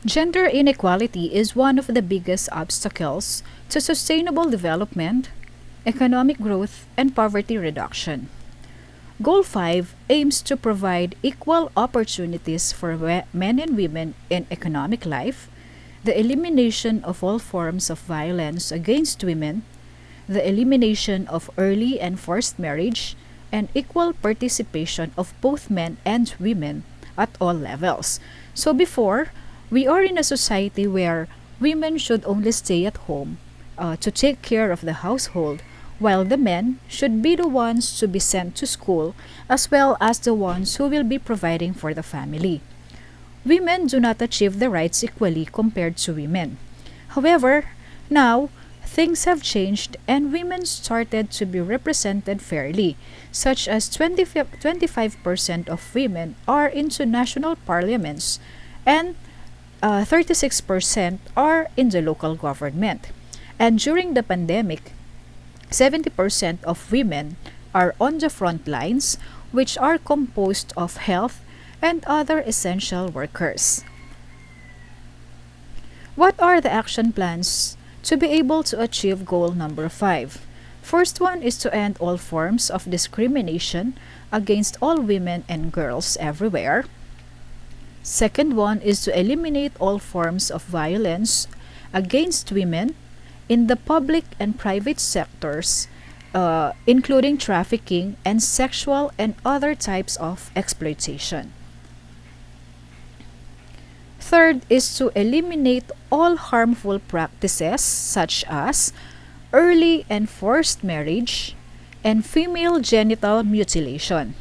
Gender inequality is one of the biggest obstacles to sustainable development, economic growth, and poverty reduction. Goal 5 aims to provide equal opportunities for men and women in economic life, the elimination of all forms of violence against women, the elimination of early and forced marriage, and equal participation of both men and women at all levels. So before, we are in a society where women should only stay at home to take care of the household, while the men should be the ones to be sent to school as well as the ones who will be providing for the family. Women do not achieve the rights equally compared to women. However, now things have changed and women started to be represented fairly, such as 25% of women are into national parliaments and 36% are in the local government. And during the pandemic, 70% of women are on the front lines, which are composed of health and other essential workers. What are the action plans to be able to achieve goal number 5? First one is to end all forms of discrimination against all women and girls everywhere. Second one is to eliminate all forms of violence against women in the public and private sectors, including trafficking and sexual and other types of exploitation. Third is to eliminate all harmful practices such as early and forced marriage and female genital mutilation.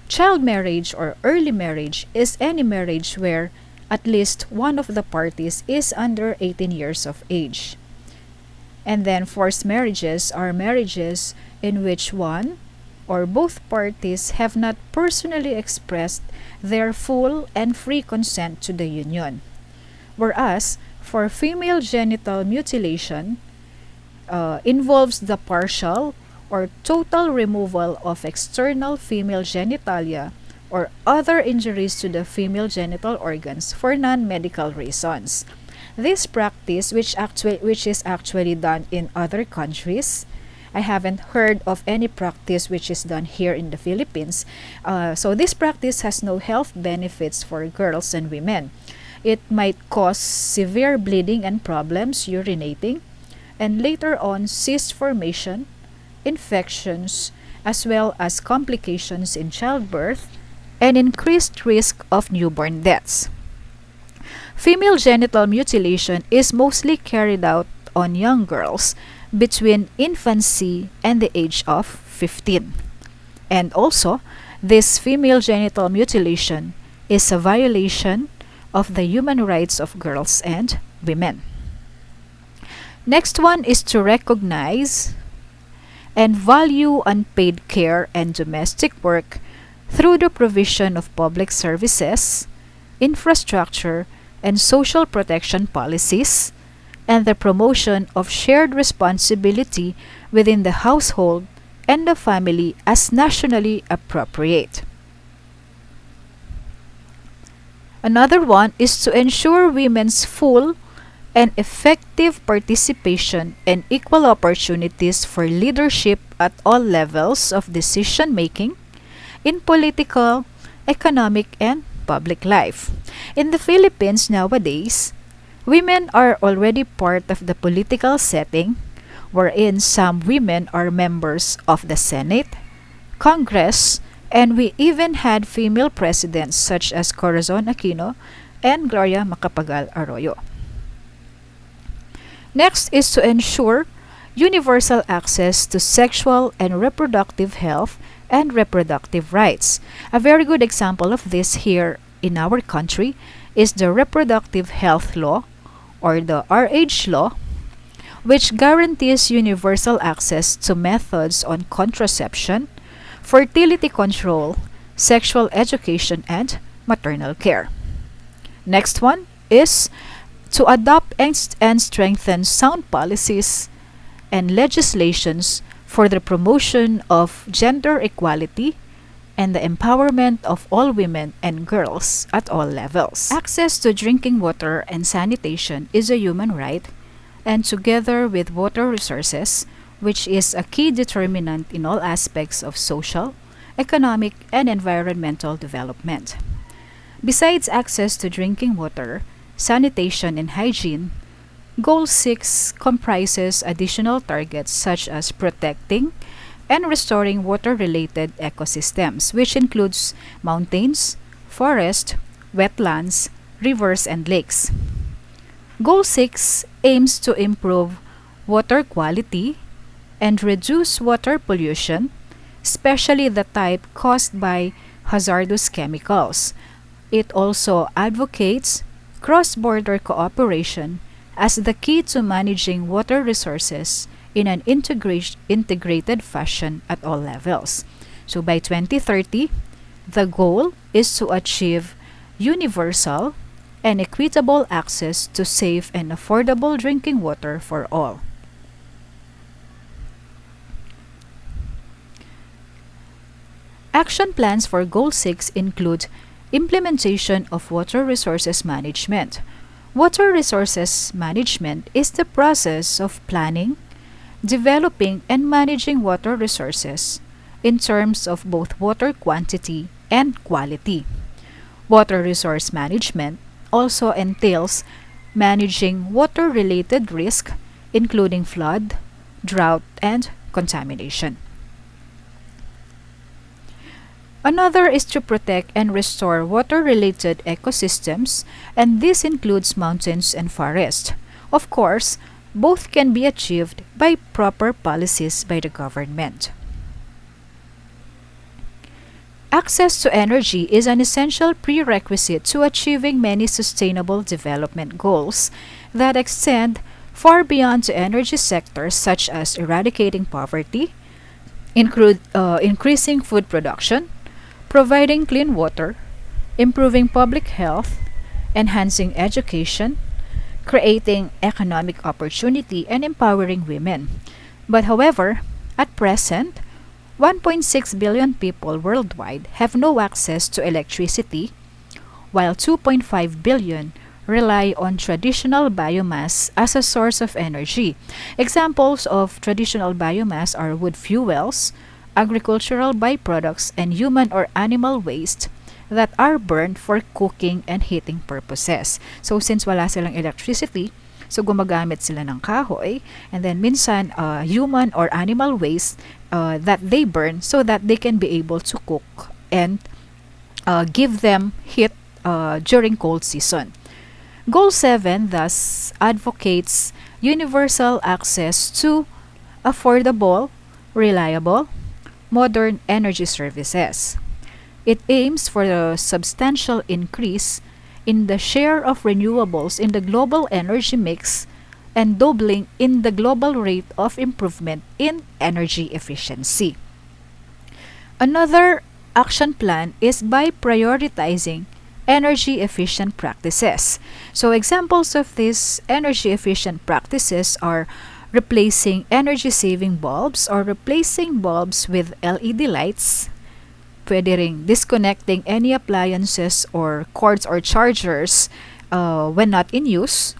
Child marriage or early marriage is any marriage where at least one of the parties is under 18 years of age. And then forced marriages are marriages in which one or both parties have not personally expressed their full and free consent to the union. Whereas for female genital mutilation involves the partial or total removal of external female genitalia or other injuries to the female genital organs for non-medical reasons. This practice, which is actually done in other countries, I haven't heard of any practice which is done here in the Philippines. So this practice has no health benefits for girls and women. It might cause severe bleeding and problems urinating, and later on cyst formation, infections, as well as complications in childbirth, and increased risk of newborn deaths. Female genital mutilation is mostly carried out on young girls between infancy and the age of 15. And also, this female genital mutilation is a violation of the human rights of girls and women. Next one is to recognize and value unpaid care and domestic work through the provision of public services, infrastructure, and social protection policies, and the promotion of shared responsibility within the household and the family as nationally appropriate. Another one is to ensure women's full and effective participation and equal opportunities for leadership at all levels of decision making in political, economic, and public life. In the Philippines nowadays, women are already part of the political setting, wherein some women are members of the Senate, Congress, and we even had female presidents such as Corazon Aquino and Gloria Macapagal Arroyo. Next is to ensure universal access to sexual and reproductive health and reproductive rights. A very good example of this here in our country is the Reproductive Health Law or the RH Law, which guarantees universal access to methods on contraception, fertility control, sexual education, and maternal care. Next one is to adopt and strengthen sound policies and legislations for the promotion of gender equality, and the empowerment of all women and girls at all levels. Access to drinking water and sanitation is a human right, and together with water resources, which is a key determinant in all aspects of social, economic, and environmental development. Besides access to drinking water, sanitation, and hygiene, Goal 6 comprises additional targets such as protecting and restoring water-related ecosystems, which includes mountains, forest, wetlands, rivers, and lakes. Goal 6 aims to improve water quality and reduce water pollution, especially the type caused by hazardous chemicals. It also advocates cross-border cooperation as the key to managing water resources in an integrated fashion at all levels. So by 2030, the goal is to achieve universal and equitable access to safe and affordable drinking water for all. Action plans for Goal 6 include implementation of water resources management. Water resources management is the process of planning, developing, and managing water resources in terms of both water quantity and quality. Water resource management also entails managing water-related risk, including flood, drought, and contamination. Another is to protect and restore water-related ecosystems, and this includes mountains and forests. Of course, both can be achieved by proper policies by the government. Access to energy is an essential prerequisite to achieving many sustainable development goals that extend far beyond the energy sectors such as eradicating poverty, increasing food production, providing clean water, improving public health, enhancing education, creating economic opportunity, and empowering women. But however, at present, 1.6 billion people worldwide have no access to electricity, while 2.5 billion rely on traditional biomass as a source of energy. Examples of traditional biomass are wood fuels, agricultural byproducts, and human or animal waste that are burned for cooking and heating purposes. So since wala silang electricity, so gumagamit sila ng kahoy, and then minsan human or animal waste that they burn so that they can be able to cook and give them heat during cold season. Goal 7 thus advocates universal access to affordable, reliable, modern energy services. It aims for a substantial increase in the share of renewables in the global energy mix and doubling in the global rate of improvement in energy efficiency. Another action plan is by prioritizing energy efficient practices. So examples of these energy efficient practices are replacing energy saving bulbs or replacing bulbs with LED lights. Pwede ring disconnecting any appliances or cords or chargers when not in use.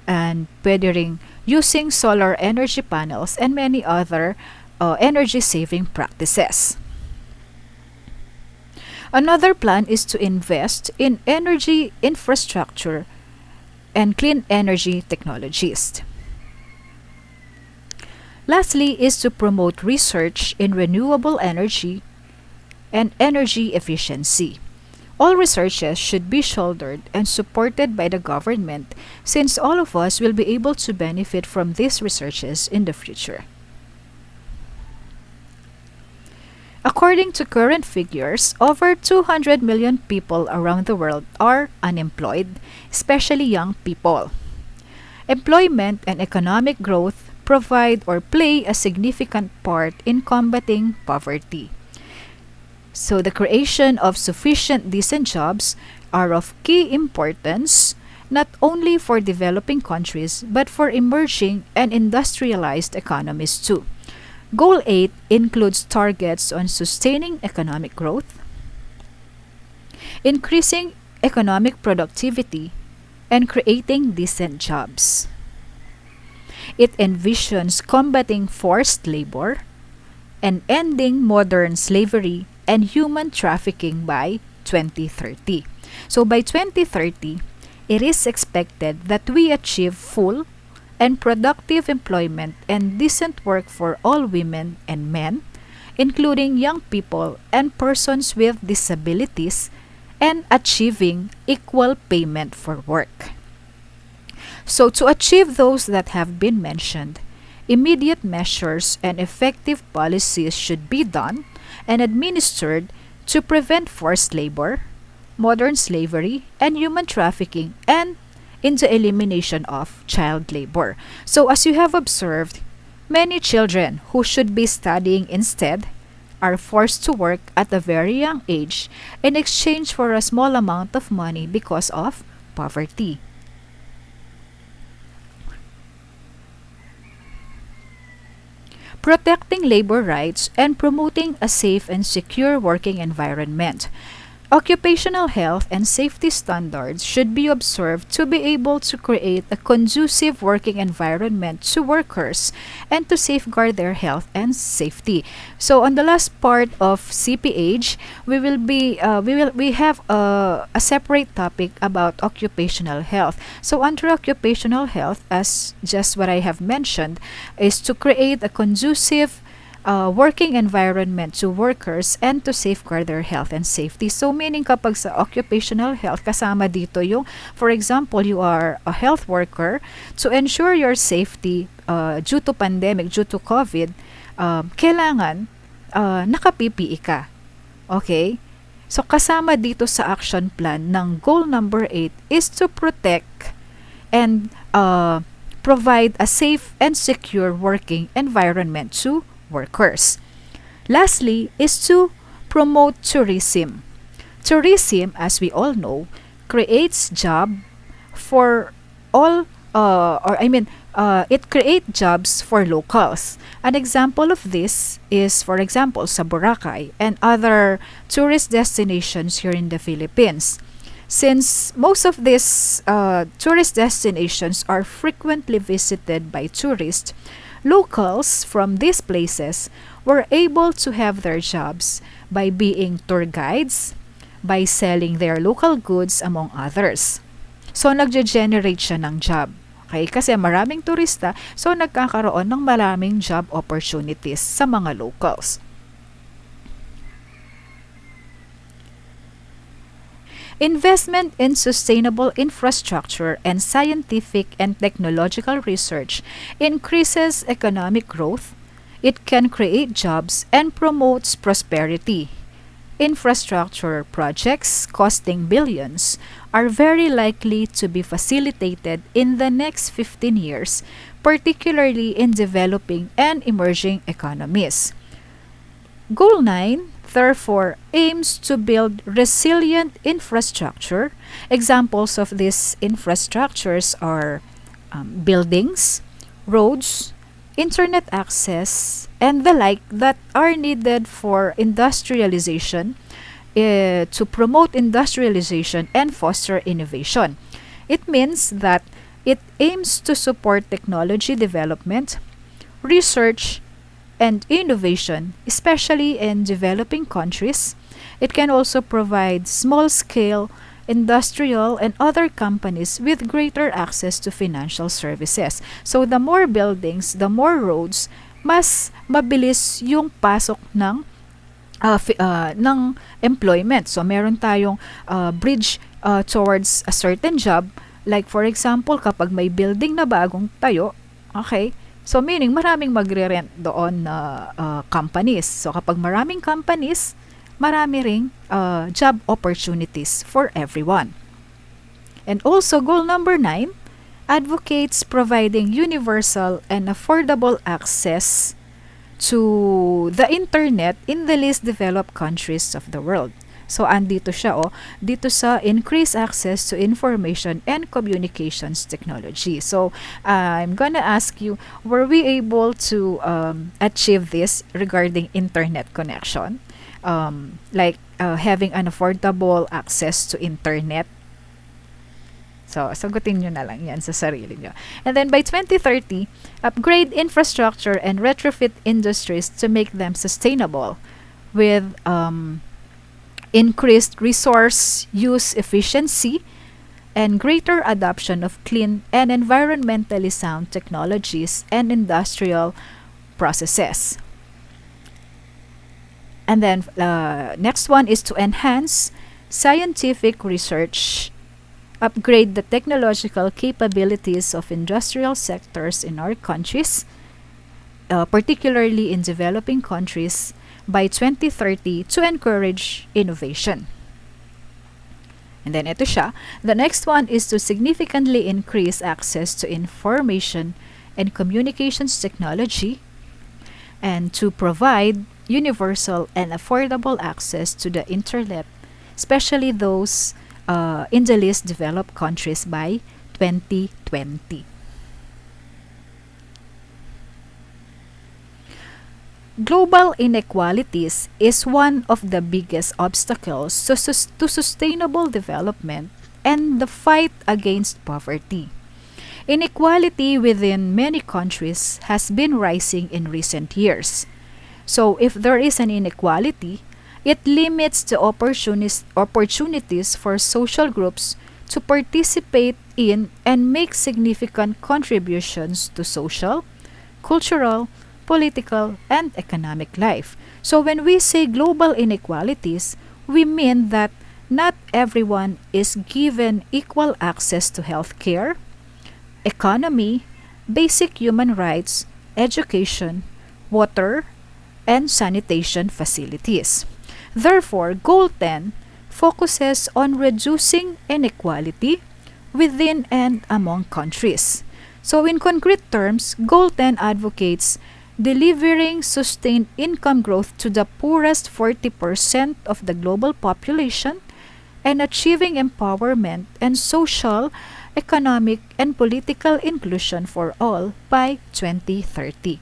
And pwede ring using solar energy panels and many other energy saving practices. Another plan is to invest in energy infrastructure and clean energy technologies. Lastly is to promote research in renewable energy and energy efficiency. All researches should be shouldered and supported by the government since all of us will be able to benefit from these researches in the future. According to current figures, over 200 million people around the world are unemployed, especially young people. Employment and economic growth provide or play a significant part in combating poverty. So the creation of sufficient decent jobs are of key importance not only for developing countries but for emerging and industrialized economies too. Goal 8 includes targets on sustaining economic growth, increasing economic productivity, and creating decent jobs. It envisions combating forced labor and ending modern slavery and human trafficking by 2030. So by 2030, it is expected that we achieve full and productive employment and decent work for all women and men, including young people and persons with disabilities, and achieving equal payment for work. So, to achieve those that have been mentioned, immediate measures and effective policies should be done and administered to prevent forced labor, modern slavery, and human trafficking, and in the elimination of child labor. So, as you have observed, many children who should be studying instead are forced to work at a very young age in exchange for a small amount of money because of poverty. Protecting labor rights and promoting a safe and secure working environment. Occupational health and safety standards should be observed to be able to create a conducive working environment to workers and to safeguard their health and safety. So on the last part of CPH, we have a separate topic about occupational health. So under occupational health, as just what I have mentioned, is to create a conducive working environment to workers and to safeguard their health and safety. So meaning kapag sa occupational health, kasama dito yung, for example, you are a health worker, to ensure your safety due to pandemic, due to COVID, kailangan naka-PPE ka. Okay? So kasama dito sa action plan ng goal number 8 is to protect and provide a safe and secure working environment to workers. Lastly is to promote tourism. Tourism, as we all know, creates job for all it creates jobs for locals. An example of this is, for example, sa Boracay and other tourist destinations here in the Philippines. Since most of these tourist destinations are frequently visited by tourists, locals from these places were able to have their jobs by being tour guides, by selling their local goods, among others. So, nagge-generate siya ng job. Okay? Kasi maraming turista, so nagkakaroon ng maraming job opportunities sa mga locals. Investment in sustainable infrastructure and scientific and technological research increases economic growth. It can create jobs and promotes prosperity. Infrastructure projects costing billions are very likely to be facilitated in the next 15 years, particularly in developing and emerging economies. Goal 9 therefore aims to build resilient infrastructure. Examples of these infrastructures are buildings, roads, internet access, and the like that are needed for industrialization, to promote industrialization and foster innovation. It means that it aims to support technology development, research, and innovation, especially in developing countries. It can also provide small-scale industrial and other companies with greater access to financial services. So the more buildings, the more roads, mas mabilis yung pasok ng employment. So meron tayong bridge towards a certain job. Like for example, kapag may building na bagong tayo, okay, so meaning maraming magre-rent doon na companies. So kapag maraming companies, marami ring job opportunities for everyone. And also goal number 9 advocates providing universal and affordable access to the internet in the least developed countries of the world. So, andito siya, dito sa increase access to information and communications technology. So, I'm gonna ask you, were we able to achieve this regarding internet connection? Like having an affordable access to internet. So, sagutin nyo na lang yan sa sarili nyo. And then by 2030, upgrade infrastructure and retrofit industries to make them sustainable with increased resource use efficiency and greater adoption of clean and environmentally sound technologies and industrial processes. And then next one is to enhance scientific research, upgrade the technological capabilities of industrial sectors in our countries, particularly in developing countries, by 2030 to encourage innovation. And then ito siya. The next one is to significantly increase access to information and communications technology and to provide universal and affordable access to the internet, especially those in the least developed countries by 2020. Global inequalities is one of the biggest obstacles to sustainable development and the fight against poverty. Inequality within many countries has been rising in recent years. So if there is an inequality, it limits the opportunities for social groups to participate in and make significant contributions to social, cultural, political, and economic life. So when we say global inequalities, we mean that not everyone is given equal access to healthcare, economy, basic human rights, education, water, and sanitation facilities. Therefore, Goal 10 focuses on reducing inequality within and among countries. So in concrete terms, Goal 10 advocates delivering sustained income growth to the poorest 40% of the global population and achieving empowerment and social, economic, and political inclusion for all by 2030.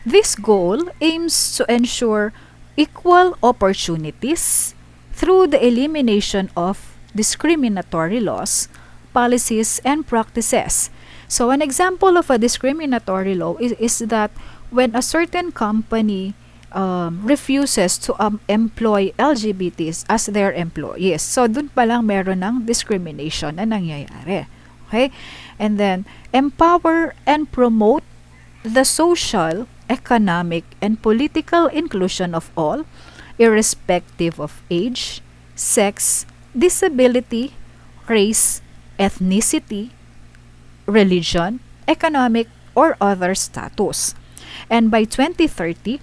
This goal aims to ensure equal opportunities through the elimination of discriminatory laws, policies, and practices. So an example of a discriminatory law is that when a certain company refuses to employ LGBTs as their employees. So dun pa lang meron ng discrimination na nangyayari. Okay? And then, empower and promote the social, economic, and political inclusion of all, irrespective of age, sex, disability, race, ethnicity, religion, economic, or other status. And by 2030,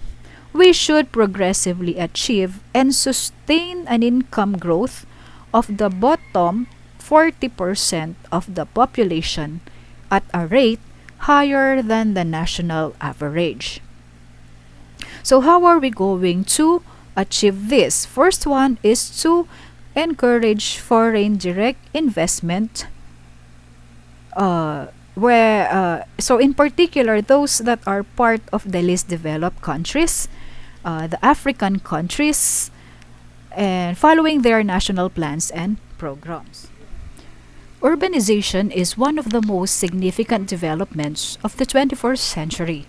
we should progressively achieve and sustain an income growth of the bottom 40% of the population at a rate higher than the national average. So how are we going to achieve this? First one is to encourage foreign direct investment so in particular those that are part of the least developed countries, the African countries, and following their national plans and programs. Urbanization is one of the most significant developments of the 21st century.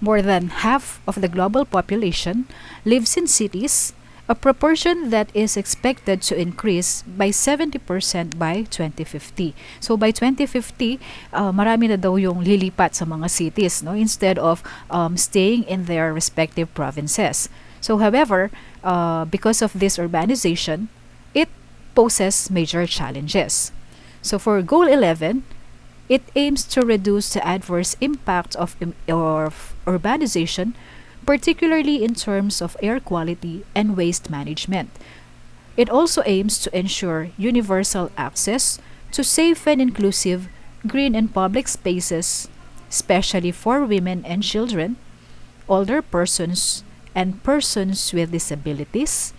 More than half of the global population lives in cities, a proportion that is expected to increase by 70% by 2050. So by 2050, marami na daw yung lilipat sa mga cities, no, instead of staying in their respective provinces. So however, because of this urbanization, it poses major challenges. So for Goal 11, it aims to reduce the adverse impact of urbanization, particularly in terms of air quality and waste management. It also aims to ensure universal access to safe and inclusive green and public spaces, especially for women and children, older persons, and persons with disabilities,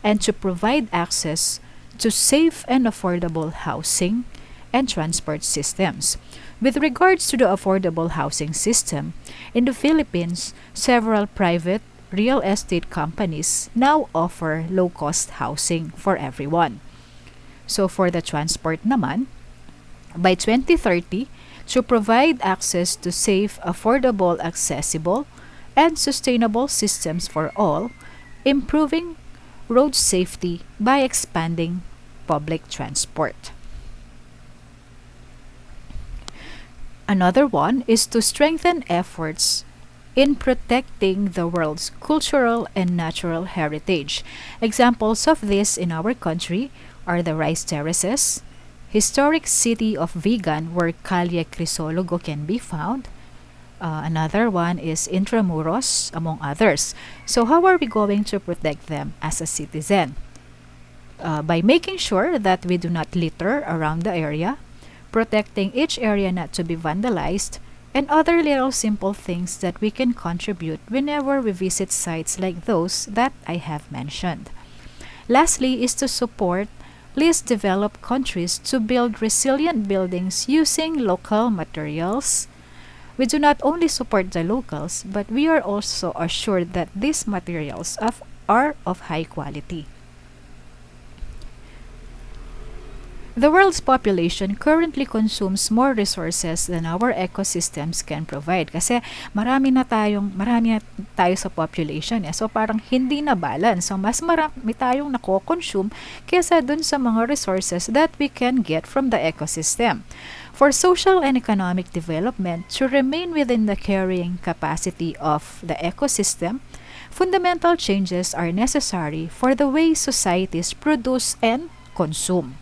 and to provide access to safe and affordable housing and transport systems. With regards to the affordable housing system, in the Philippines, several private real estate companies now offer low-cost housing for everyone. So for the transport naman, by 2030, to provide access to safe, affordable, accessible, and sustainable systems for all, improving road safety by expanding public transport. Another one is to strengthen efforts in protecting the world's cultural and natural heritage. Examples of this in our country are the rice terraces, historic city of Vigan where Calle Crisologo can be found. Another one is Intramuros, among others. So how are we going to protect them as a citizen? By making sure that we do not litter around the area, protecting each area not to be vandalized, and other little simple things that we can contribute whenever we visit sites like those that I have mentioned. Lastly is to support least developed countries to build resilient buildings using local materials. We do not only support the locals, but we are also assured that these materials are of high quality. The world's population currently consumes more resources than our ecosystems can provide kasi marami na tayo sa population eh. So parang hindi na balance. So mas marami tayong nako-consume kaysa dun sa mga resources that we can get from the ecosystem. For social and economic development to remain within the carrying capacity of the ecosystem, fundamental changes are necessary for the way societies produce and consume.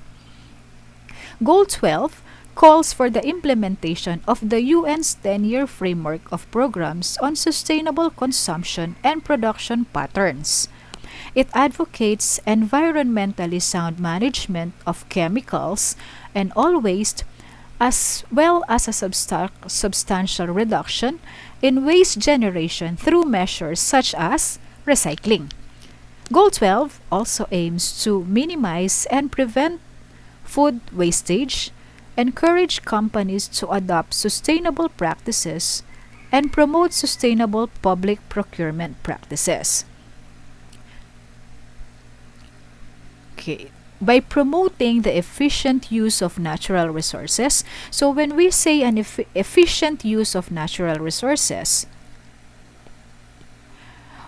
Goal 12 calls for the implementation of the UN's 10-year framework of programs on sustainable consumption and production patterns. It advocates environmentally sound management of chemicals and all waste, as well as a substantial reduction in waste generation through measures such as recycling. Goal 12 also aims to minimize and prevent food wastage, encourage companies to adopt sustainable practices, and promote sustainable public procurement practices. Okay. By promoting the efficient use of natural resources, so when we say an efficient use of natural resources,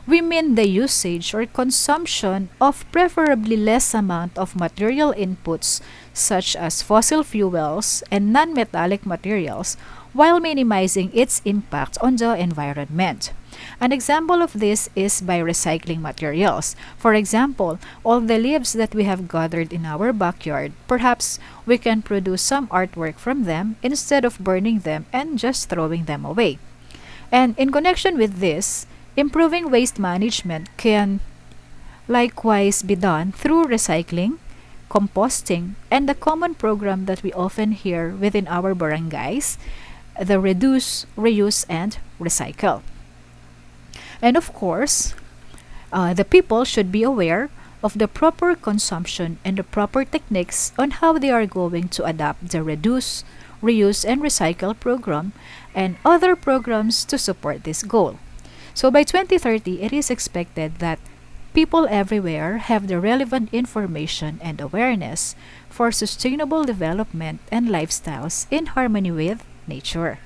we mean the usage or consumption of preferably less amount of material inputs such as fossil fuels and non-metallic materials while minimizing its impact on the environment. An example of this is by recycling materials. For example, all the leaves that we have gathered in our backyard, perhaps we can produce some artwork from them instead of burning them and just throwing them away. And in connection with this, improving waste management can likewise be done through recycling, composting, and the common program that we often hear within our barangays, the reduce, reuse, and recycle. And of course, the people should be aware of the proper consumption and the proper techniques on how they are going to adapt the reduce, reuse, and recycle program and other programs to support this goal. So by 2030, it is expected that people everywhere have the relevant information and awareness for sustainable development and lifestyles in harmony with nature.